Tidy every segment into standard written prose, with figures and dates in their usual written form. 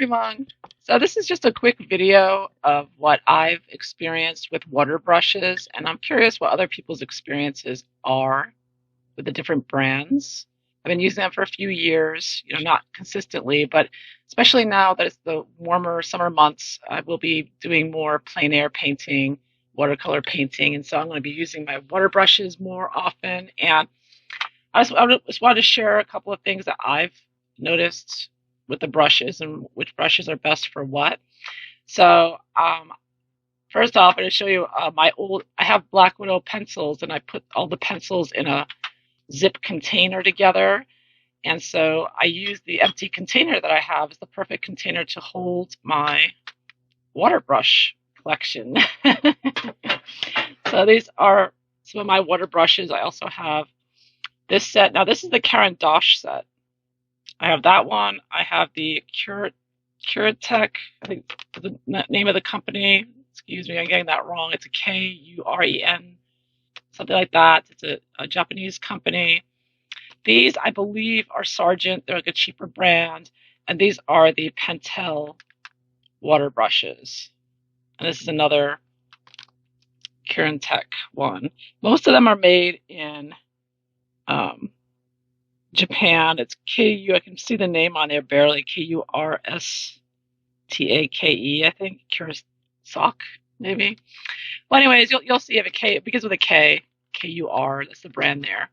everyone. So this is just a quick video of what I've experienced with water brushes, and I'm curious what other people's experiences are with the different brands. I've been using them for a few years, not consistently, but especially now that it's the warmer summer months, I will be doing more plein air painting, watercolor painting, and so I'm going to be using my water brushes more often. And I just wanted to share a couple of things that I've noticed with the brushes and which brushes are best for what. So first off, I'm going to show you I have Black Widow pencils, and I put all the pencils in a zip container together. And so I use the empty container that I have as the perfect container to hold my water brush collection. So these are some of my water brushes. I also have this set. Now this is the Caran d'Ache set. I have that one. I have the Curatech, I think the name of the company. Excuse me, I'm getting that wrong. It's a Kuren, something like that. It's a Japanese company. These, I believe, are Sargent. They're like a cheaper brand. And these are the Pentel water brushes. And this is another Curatech one. Most of them are made in Japan. It's KU. I can see the name on there barely. Kurstake, I think. Kurasok, maybe. Well, anyways, you'll see if it begins with a K. KUR. That's the brand there.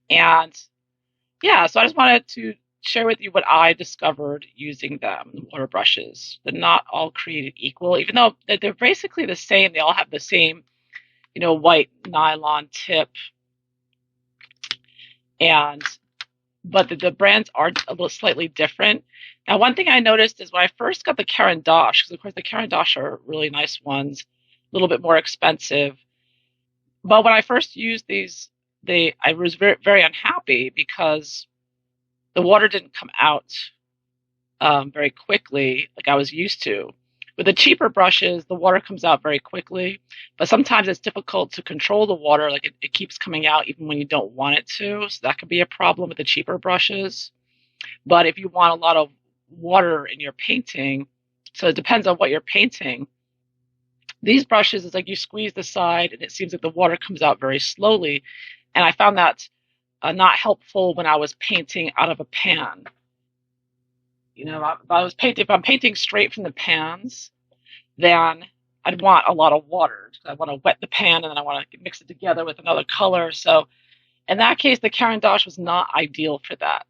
And yeah, so I just wanted to share with you what I discovered using them, the water brushes. They're not all created equal, even though they're basically the same. They all have the same, white nylon tip. But the brands are a little slightly different. Now, one thing I noticed is when I first got the Caran d'Ache, because of course the Caran d'Ache are really nice ones, a little bit more expensive. But when I first used these, I was very, very unhappy because the water didn't come out very quickly like I was used to. With the cheaper brushes, the water comes out very quickly, but sometimes it's difficult to control the water. Like it keeps coming out even when you don't want it to. So that could be a problem with the cheaper brushes. But if you want a lot of water in your painting, so it depends on what you're painting. These brushes, it's like you squeeze the side and it seems like the water comes out very slowly. And I found that not helpful when I was painting out of a pan. If I'm painting straight from the pans, then I'd want a lot of water. I want to wet the pan and then I want to mix it together with another color. So in that case, the Caran d'Ache was not ideal for that.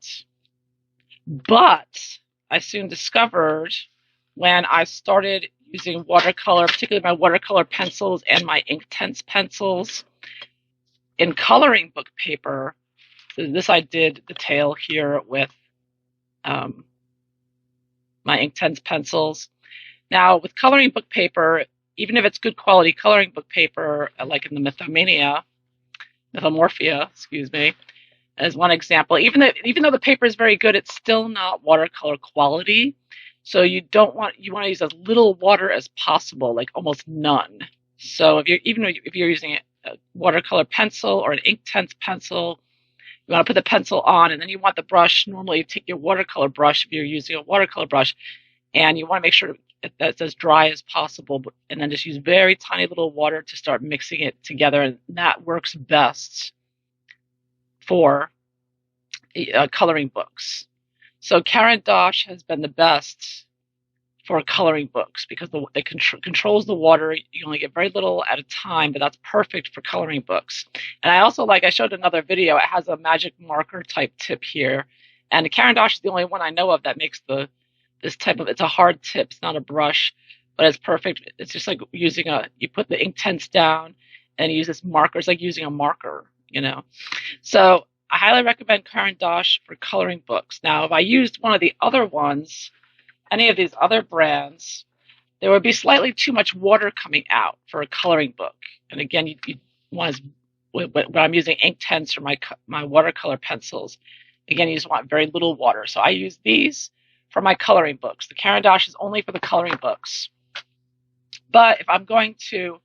But I soon discovered when I started using watercolor, particularly my watercolor pencils and my Inktense pencils in coloring book paper. So this I did detail here with my Inktense pencils. Now, with coloring book paper, even if it's good quality coloring book paper, like in the Mythomorphia, as one example, even though the paper is very good, it's still not watercolor quality. So you want to use as little water as possible, like almost none. So if you're using a watercolor pencil or an Inktense pencil, you want to put the pencil on, and then you want the brush. Normally, you take your watercolor brush if you're using a watercolor brush, and you want to make sure that it's as dry as possible, and then just use very tiny little water to start mixing it together, and that works best for coloring books. So Caran d'Ache has been the best for coloring books because it controls the water. You only get very little at a time, but that's perfect for coloring books. And I showed another video, it has a magic marker type tip here. And the Caran d'Ache is the only one I know of that makes it's a hard tip. It's not a brush, but it's perfect. It's just like you put the Inktense down and you use this marker. It's like using a marker, So I highly recommend Caran d'Ache for coloring books. Now, if I used one of the other ones, any of these other brands, there would be slightly too much water coming out for a coloring book. And again, you want when I'm using Inktense or my watercolor pencils, again, you just want very little water. So I use these for my coloring books. The Caran d'Ache is only for the coloring books. But if I'm going to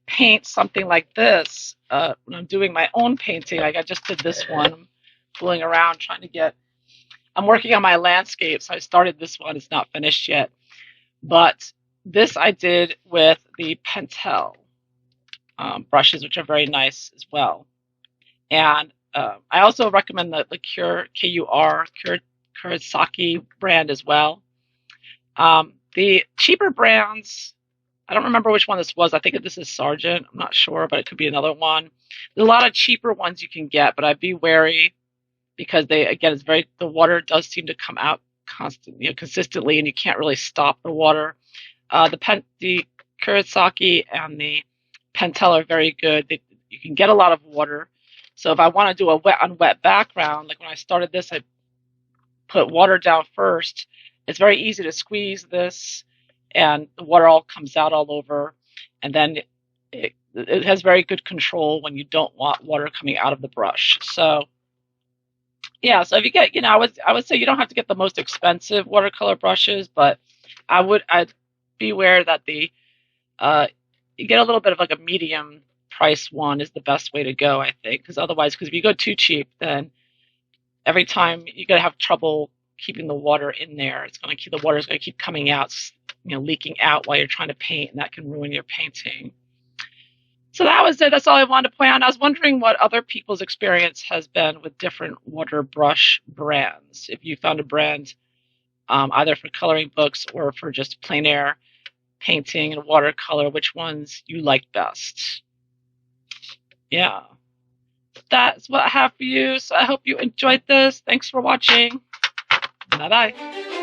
paint something like this, when I'm doing my own painting, like I just did this one, I'm fooling around trying to get I'm working on my landscape, so I started this one. It's not finished yet. But this I did with the Pentel brushes, which are very nice as well. And I also recommend the Kurosaki brand as well. The cheaper brands, I don't remember which one this was. I think this is Sargent. I'm not sure, but it could be another one. There's a lot of cheaper ones you can get, but I'd be wary because the water does seem to come out consistently, and you can't really stop the water. The Kurosaki and the Pentel are very good. You can get a lot of water. So if I want to do a wet on wet background, like when I started this, I put water down first. It's very easy to squeeze this, and the water all comes out all over. And then it has very good control when you don't want water coming out of the brush. So yeah, so if you get, I would say you don't have to get the most expensive watercolor brushes, but I'd be aware that you get a little bit of like a medium price one is the best way to go, I think, because if you go too cheap, then every time you're gonna have trouble keeping the water in there. The water is gonna keep coming out, leaking out while you're trying to paint, and that can ruin your painting. So that was it. That's all I wanted to point out. I was wondering what other people's experience has been with different water brush brands. If you found a brand either for coloring books or for just plein air painting and watercolor, which ones you like best. Yeah, that's what I have for you. So I hope you enjoyed this. Thanks for watching. Bye-bye.